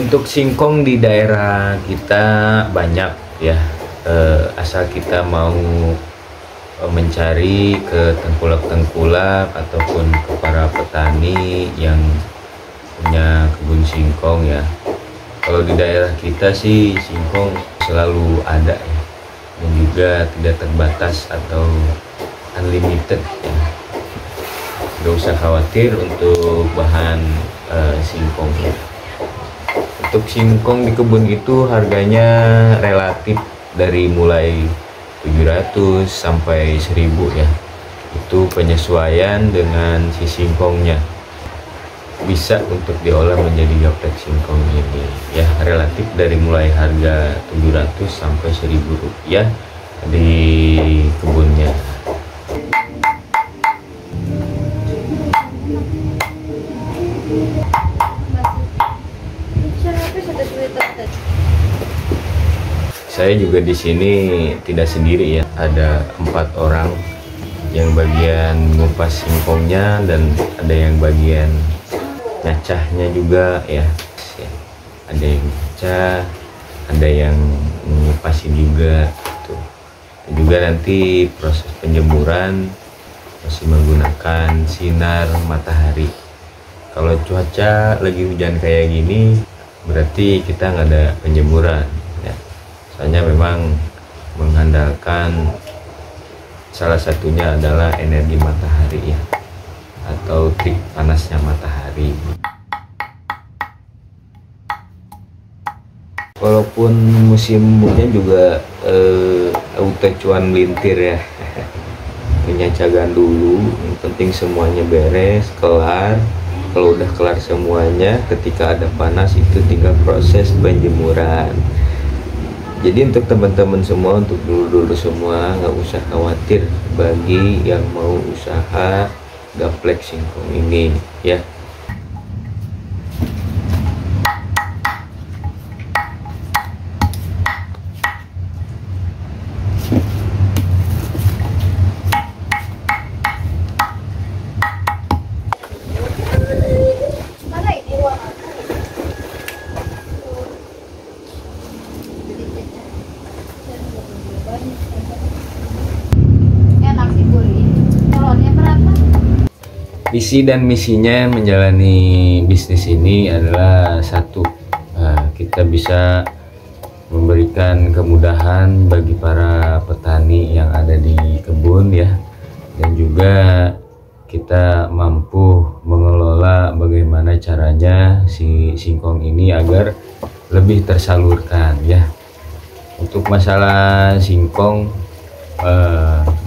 Untuk singkong di daerah kita banyak ya, asal kita mau mencari ke tengkulak-tengkulak ataupun ke para petani yang punya kebun singkong ya. Kalau di daerah kita sih singkong selalu ada ya, dan juga tidak terbatas atau unlimited ya. Gak usah khawatir untuk bahan singkong ya. Untuk singkong di kebun itu harganya relatif dari mulai 700 sampai 1000 ya. Itu penyesuaian dengan si singkongnya. Bisa untuk diolah menjadi gaplek singkong ini ya, relatif dari mulai harga 700 sampai 1000 rupiah di kebunnya. Saya juga di sini tidak sendiri ya, ada 4 orang yang bagian ngupas singkongnya dan ada yang bagian nyacahnya juga ya. Ada yang nyacah, ada yang ngupasin juga tuh. Dan juga nanti proses penjemuran masih menggunakan sinar matahari. Kalau cuaca lagi hujan kayak gini berarti kita nggak ada penjemuran ya. Soalnya memang mengandalkan salah satunya adalah energi matahari ya, atau trik panasnya matahari. Walaupun musim hujan juga auto cuan melintir ya. Penyacagan dulu, yang penting semuanya beres, kelar. Kalau udah kelar semuanya, ketika ada panas itu tinggal proses penjemuran. Jadi untuk teman-teman semua, untuk dulu-dulu semua, nggak usah khawatir bagi yang mau usaha gaplek singkong ini ya. Visi dan misinya menjalani bisnis ini adalah satu, kita bisa memberikan kemudahan bagi para petani yang ada di kebun ya, dan juga kita mampu mengelola bagaimana caranya si singkong ini agar lebih tersalurkan ya. Untuk masalah singkong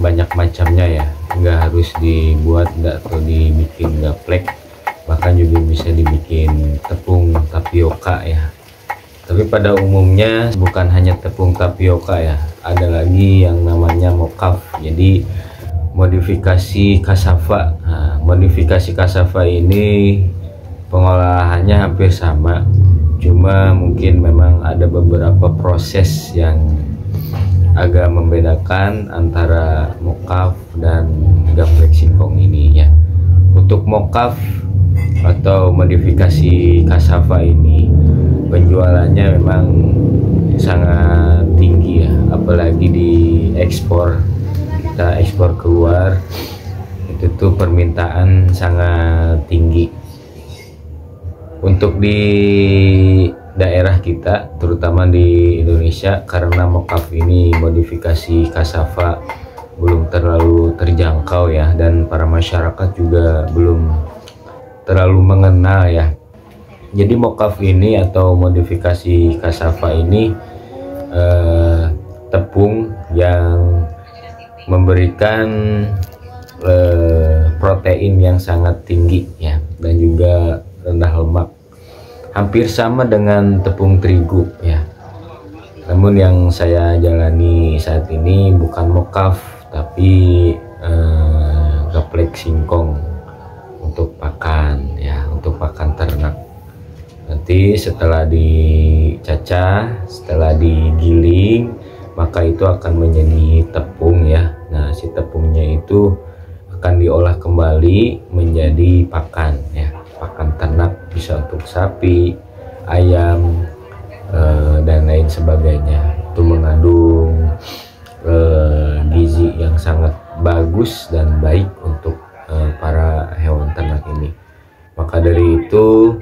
banyak macamnya ya, nggak harus dibuat atau dibikin gaplek, bahkan juga bisa dibikin tepung tapioka ya. Tapi pada umumnya bukan hanya tepung tapioka ya, ada lagi yang namanya mokaf, jadi modifikasi cassava. Nah, modifikasi cassava ini pengolahannya hampir sama, cuma mungkin memang ada beberapa proses yang agak membedakan antara mokaf dan gaplek singkong ini ya. Untuk mokaf atau modifikasi cassava ini penjualannya memang sangat tinggi ya, apalagi di ekspor. Kita ekspor keluar itu tuh permintaan sangat tinggi. Untuk di daerah kita, terutama di Indonesia, karena mokaf ini modifikasi cassava belum terlalu terjangkau ya, dan para masyarakat juga belum terlalu mengenal ya. Jadi mokaf ini atau modifikasi cassava ini tepung yang memberikan protein yang sangat tinggi ya, dan juga rendah lemak, hampir sama dengan tepung terigu ya. Namun yang saya jalani saat ini bukan mokaf, tapi gaplek singkong untuk pakan ya, untuk pakan ternak. Nanti setelah dicacah, setelah digiling, maka itu akan menjadi tepung ya. Nah, si tepungnya itu akan diolah kembali menjadi pakan ya, pakan ternak, bisa untuk sapi, ayam, dan lain sebagainya. Itu mengandung gizi yang sangat bagus dan baik untuk para hewan ternak ini. Maka dari itu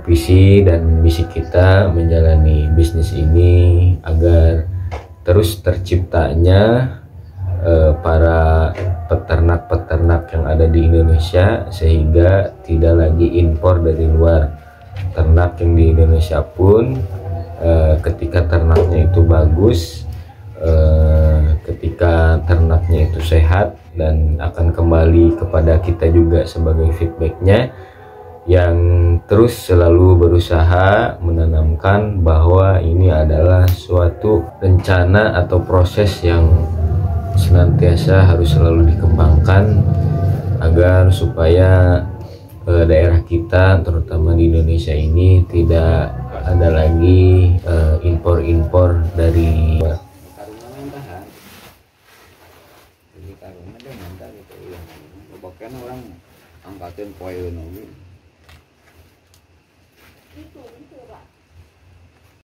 visi dan misi kita menjalani bisnis ini agar terus terciptanya para peternak-peternak yang ada di Indonesia, sehingga tidak lagi impor dari luar. Ternak yang di Indonesia pun ketika ternaknya itu bagus, ketika ternaknya itu sehat dan akan kembali kepada kita juga sebagai feedbacknya, yang terus selalu berusaha menanamkan bahwa ini adalah suatu rencana atau proses yang senantiasa harus selalu dikembangkan agar supaya daerah kita terutama di Indonesia ini tidak ada lagi impor-impor dari luar. Orang angkatin poin